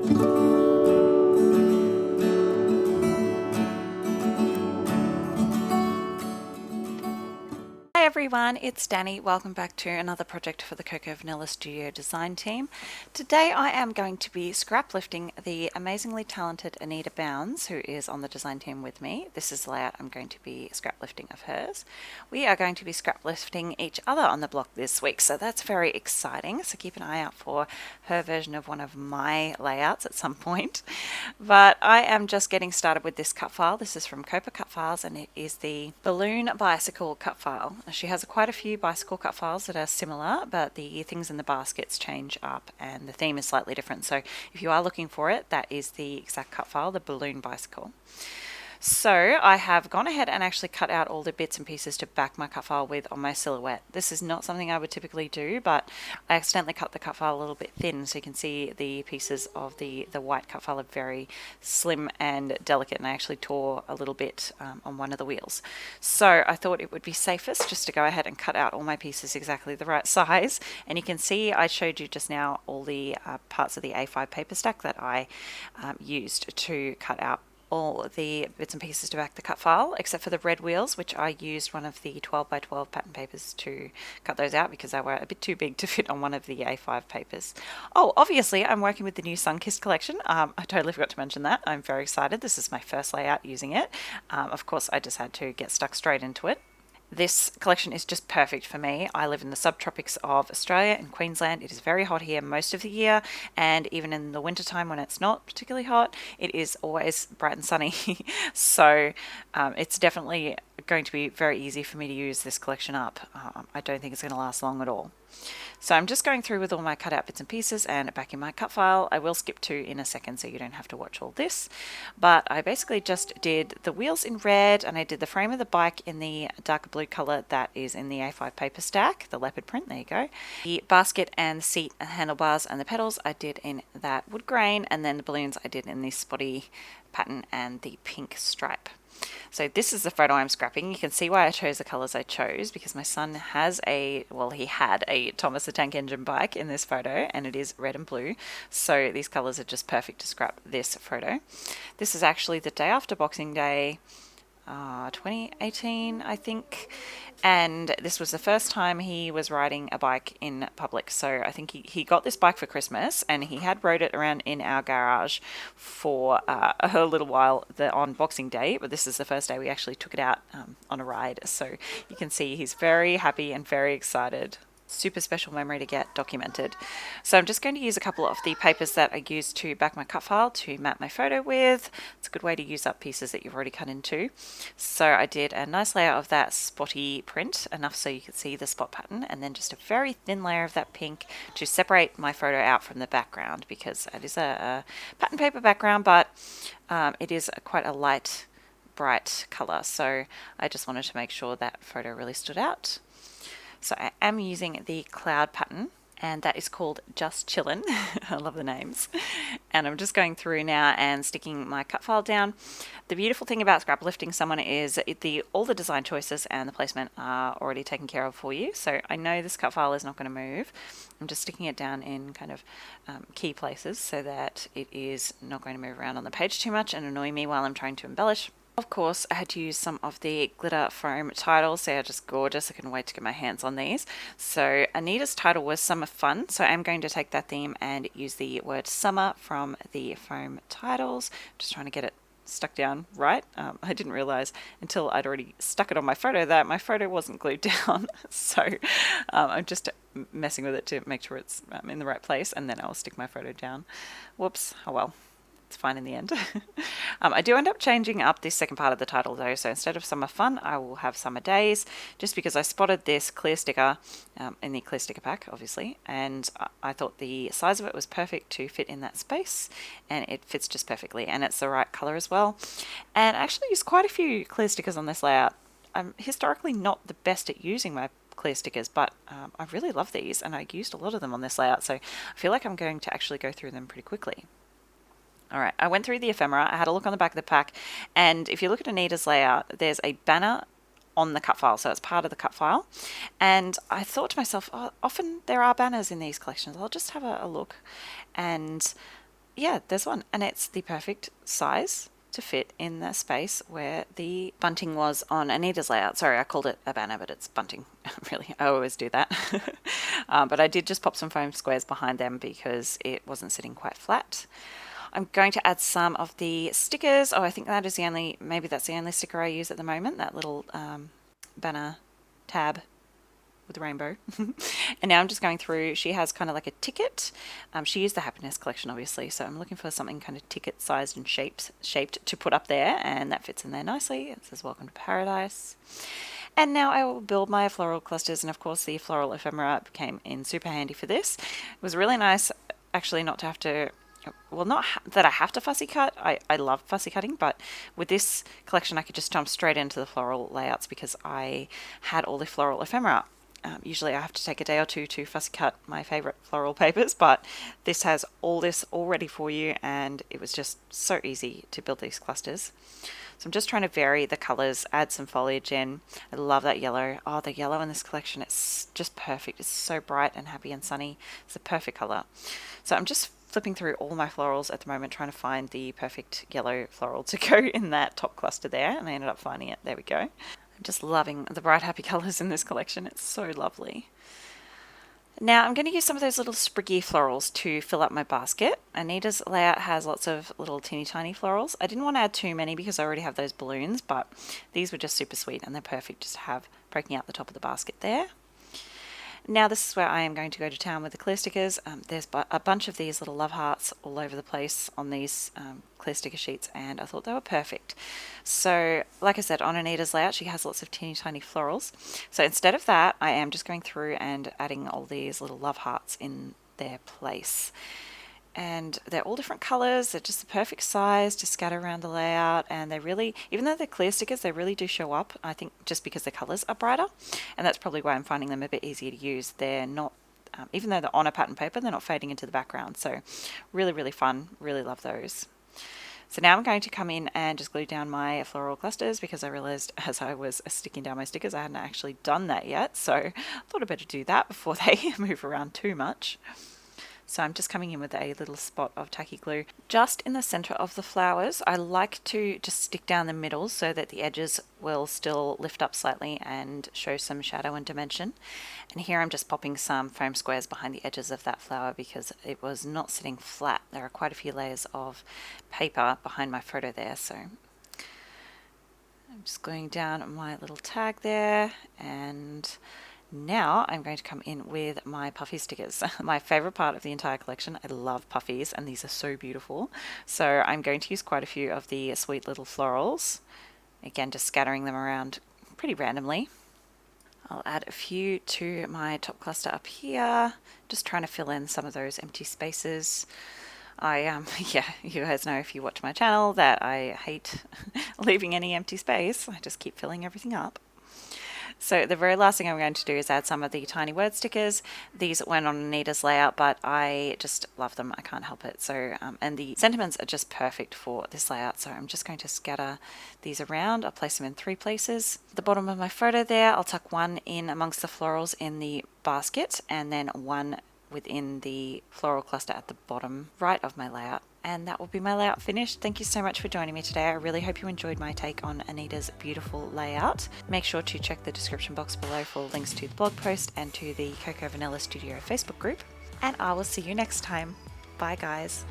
Hi everyone, it's Danny. Welcome back to another project for the Cocoa Vanilla Studio design team. Today I am going to be scrap lifting the amazingly talented Anita Bounds, who is on the design team with me. This is the layout I'm going to be scrap lifting of hers. We are going to be scrap lifting each other on the block this week, so that's very exciting. So keep an eye out for her version of one of my layouts at some point. But I am just getting started with this cut file. This is from Copa Cut Files, and it is the Balloon Bicycle cut file. She has quite a few bicycle cut files that are similar, but the things in the baskets change up and the theme is slightly different. So if you are looking for it, that is the exact cut file, the Balloon Bicycle. So I have gone ahead and actually cut out all the bits and pieces to back my cut file with on my silhouette. This is not something I would typically do, but I accidentally cut the cut file a little bit thin, so you can see the pieces of the white cut file are very slim and delicate, and I actually tore a little bit on one of the wheels. So I thought it would be safest just to go ahead and cut out all my pieces exactly the right size. And you can see I showed you just now all the parts of the A5 paper stack that I used to cut out all the bits and pieces to back the cut file, except for the red wheels, which I used one of the 12 by 12 pattern papers to cut those out because they were a bit too big to fit on one of the A5 papers. Oh, obviously I'm working with the new Sunkissed Collection. I totally forgot to mention that. I'm very excited. This is my first layout using it. Of course, I just had to get stuck straight into it. This collection is just perfect for me. I live in the subtropics of Australia in Queensland. It is very hot here most of the year, and even in the winter time when it's not particularly hot, it is always bright and sunny. So it's definitely going to be very easy for me to use this collection up. I don't think it's going to last long at all. So I'm just going through with all my cutout bits and pieces and back in my cut file. I will skip to in a second so you don't have to watch all this. But I basically just did the wheels in red, and I did the frame of the bike in the darker blue color that is in the A5 paper stack, the leopard print, there you go. The basket and seat and handlebars and the pedals I did in that wood grain, and then the balloons I did in the spotty pattern and the pink stripe. So this is the photo I'm scrapping. You can see why I chose the colours I chose, because my son has he had a Thomas the Tank Engine bike in this photo, and it is red and blue. So these colours are just perfect to scrap this photo. This is actually the day after Boxing Day, 2018, I think, and this was the first time he was riding a bike in public. So I think he got this bike for Christmas, and he had rode it around in our garage for a little while on Boxing Day, but this is the first day we actually took it out on a ride. So you can see he's very happy and very excited. Super special memory to get documented. So I'm just going to use a couple of the papers that I used to back my cut file to map my photo with. It's a good way to use up pieces that you've already cut into. So I did a nice layer of that spotty print, enough so you could see the spot pattern, and then just a very thin layer of that pink to separate my photo out from the background, because it is a pattern paper background, but it is quite a light, bright color. So I just wanted to make sure that photo really stood out. So I am using the cloud pattern, and that is called Just Chillin'. I love the names. And I'm just going through now and sticking my cut file down. The beautiful thing about scrap lifting someone is all the design choices and the placement are already taken care of for you. So I know this cut file is not going to move. I'm just sticking it down in kind of key places so that it is not going to move around on the page too much and annoy me while I'm trying to embellish. Of course, I had to use some of the glitter foam titles. They are just gorgeous. I couldn't wait to get my hands on these. So Anita's title was Summer Fun. So I'm going to take that theme and use the word summer from the foam titles. Just trying to get it stuck down right. I didn't realize until I'd already stuck it on my photo that my photo wasn't glued down. So I'm just messing with it to make sure it's in the right place, and then I'll stick my photo down. Whoops. Oh well. It's fine in the end. I do end up changing up this second part of the title though, so instead of Summer Fun I will have Summer Days, just because I spotted this clear sticker in the clear sticker pack obviously, and I thought the size of it was perfect to fit in that space, and it fits just perfectly, and it's the right colour as well. And I actually used quite a few clear stickers on this layout. I'm historically not the best at using my clear stickers, but I really love these, and I used a lot of them on this layout, so I feel like I'm going to actually go through them pretty quickly. Alright, I went through the ephemera, I had a look on the back of the pack, and if you look at Anita's layout, there's a banner on the cut file, so it's part of the cut file. And I thought to myself, oh, often there are banners in these collections, I'll just have a look. And yeah, there's one, and it's the perfect size to fit in the space where the bunting was on Anita's layout. Sorry, I called it a banner, but it's bunting. Really, I always do that. But I did just pop some foam squares behind them because it wasn't sitting quite flat. I'm going to add some of the stickers. Oh, I think that is the only, maybe that's the only sticker I use at the moment, that little banner tab with the rainbow. And now I'm just going through, she has kind of like a ticket. She used the Happiness Collection, obviously, so I'm looking for something kind of ticket sized and shaped to put up there, and that fits in there nicely. It says Welcome to Paradise. And now I will build my floral clusters, and of course the floral ephemera came in super handy for this. It was really nice actually not to have to, well, not that I have to fussy cut. I love fussy cutting, but with this collection I could just jump straight into the floral layouts because I had all the floral ephemera. Usually I have to take a day or two to fussy cut my favorite floral papers, but this has all this all ready for you, and it was just so easy to build these clusters. So I'm just trying to vary the colors, add some foliage in. I love that yellow. Oh, the yellow in this collection, it's just perfect. It's so bright and happy and sunny. It's a perfect color. So I'm just flipping through all my florals at the moment, trying to find the perfect yellow floral to go in that top cluster there, and I ended up finding it. There we go. I'm just loving the bright happy colors in this collection. It's so lovely. Now I'm going to use some of those little spriggy florals to fill up my basket. Anita's layout has lots of little teeny tiny florals. I didn't want to add too many because I already have those balloons, but these were just super sweet and they're perfect just to have breaking out the top of the basket there. Now this is where I am going to go to town with the clear stickers. There's a bunch of these little love hearts all over the place on these clear sticker sheets, and I thought they were perfect. So like I said, on Anita's layout she has lots of teeny tiny florals. So instead of that, I am just going through and adding all these little love hearts in their place. And they're all different colors. They're just the perfect size to scatter around the layout, and they really, even though they're clear stickers, they really do show up, I think, just because the colors are brighter, and that's probably why I'm finding them a bit easier to use. They're not, even though they're on a pattern paper, they're not fading into the background, so really, really fun. Really love those. So now I'm going to come in and just glue down my floral clusters because I realized as I was sticking down my stickers I hadn't actually done that yet, so I thought I'd better do that before they move around too much. So I'm just coming in with a little spot of tacky glue just in the center of the flowers. I like to just stick down the middle so that the edges will still lift up slightly and show some shadow and dimension. And here I'm just popping some foam squares behind the edges of that flower because it was not sitting flat. There are quite a few layers of paper behind my photo there, so I'm just gluing down my little tag there, and now I'm going to come in with my puffy stickers. My favorite part of the entire collection. I love puffies and these are so beautiful. So I'm going to use quite a few of the sweet little florals. Again, just scattering them around pretty randomly. I'll add a few to my top cluster up here, just trying to fill in some of those empty spaces. Yeah, you guys know if you watch my channel that I hate leaving any empty space. I just keep filling everything up. So the very last thing I'm going to do is add some of the tiny word stickers. These went on Anita's layout, but I just love them. I can't help it. So, and the sentiments are just perfect for this layout. So I'm just going to scatter these around. I'll place them in 3 places. At the bottom of my photo there, I'll tuck one in amongst the florals in the basket, and then one within the floral cluster at the bottom right of my layout. And that will be my layout finished. Thank you so much for joining me today. I really hope you enjoyed my take on Anita's beautiful layout. Make sure to check the description box below for links to the blog post and to the Cocoa Vanilla Studio Facebook group. And I will see you next time. Bye guys.